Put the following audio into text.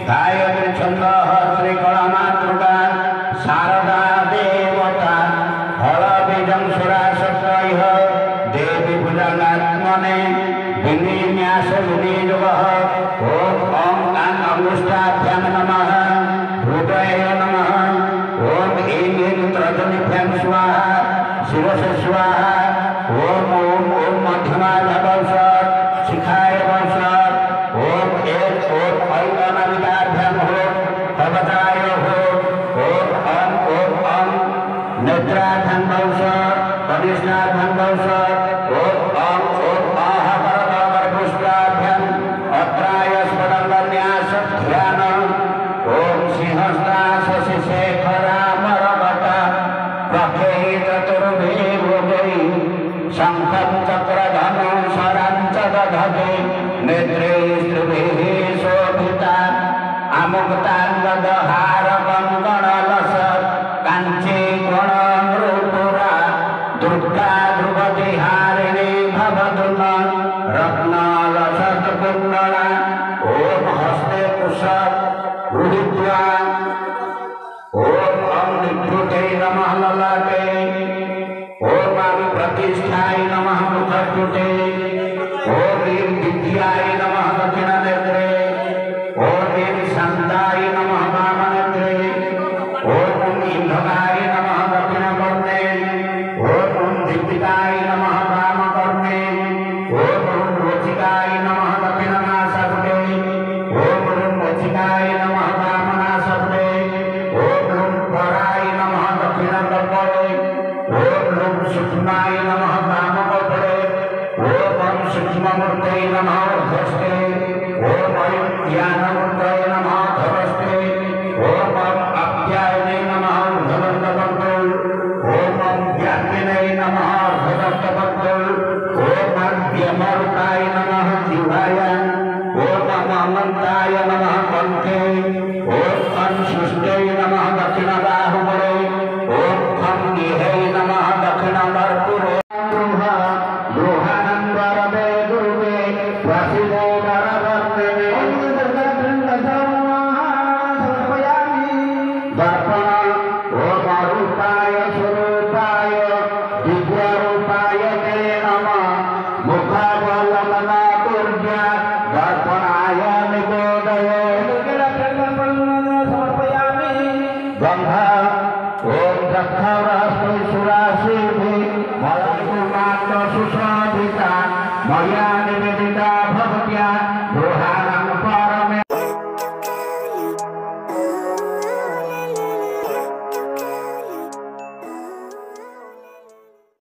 गायत्री छंद श्री कला दुर्गा शारदा देवता हल बीजं सुराशय देवी भुजंगात्मने विनिन्यास विनियोग ओम ओम अंगुष्ठाभ्यां नमः हृदय नमः ओम ऐं त्रजनिभ्यां स्वाहा शिरस स्वाहा ओम ओम ओम मध्यमाय वंशत् शिखाय वंशत् ओम एक ओम ऐनानाविदाभ्यां हो भवताय हो ओम नेत्राभ्यां वंशत् कनिष्ठाभ्यां वंशत् ओम आहवरवरपुष्टाभ्यां अत्राय स्फुटन्यास ध्यान ओम सिंहस्ता शशिशेखरामरवट प्रखे चतुर्भुजै शंखं चक्रधनु शराञ्च दधते नेत्रे स्त्रिभिः शोभिता अमुक्ताङ्गदहार कङ्कणलस काञ्ची गुणमृपुरा दुर्गा ध्रुवतिहारिणी भवतु न रत्नलसत्कुण्डला ॐ हस्ते कुशः गृहीत्वा ॐ निभृते नमः ललाटे ॐ प्रतिष्ठाय नमः मुखपुटे ॐ विद्याय नमः दक्षिणनेत्रे ॐ शान्ताय नमः वामनेत्रे ॐ इंधकाय नमः दक्षिणकर्णे ॐ दीपिकाय नमः वामकर्णे ॐ रोचिकाय नमः दक्षिणनासपुटे ॐ रोचिकाय नमः वामनासपुटे ॐ पराय नमः दक्षिणकर्णे ॐ सूक्ष्माय नमः वामकर्णे ॐ सूक्ष्ममूर्तये नमः ऊर्ध्वस्ते ॐ ज्ञानमूर्तये नमः धरस्ते ॐ अप्यायने नमः ऊर्ध्वदन्तपद्मे ॐ व्यापिने नमः ऊर्ध्वदन्तपद्मे ॐ व्यमरुताय नमः जिह्वाय ॐ अनन्ताय नमः कण्ठे ॐ सृष्टे नमः दक्षिणबाहुबले ॐ गेहे नमः दक्षिणमर्पुरे गृहानन्दरवे दुर्गे प्रसिद्धे वरवर्तिने दर्पण ॐ रूपाय स्वरूपाय दिव्यरूपाय ते नमः मुखावलम्बनातुर्या दर्पणाय निवेदये गन्धा ॐ दक्षरश्मि सुराशिभिः मलकुमात्र सुशोभिता मया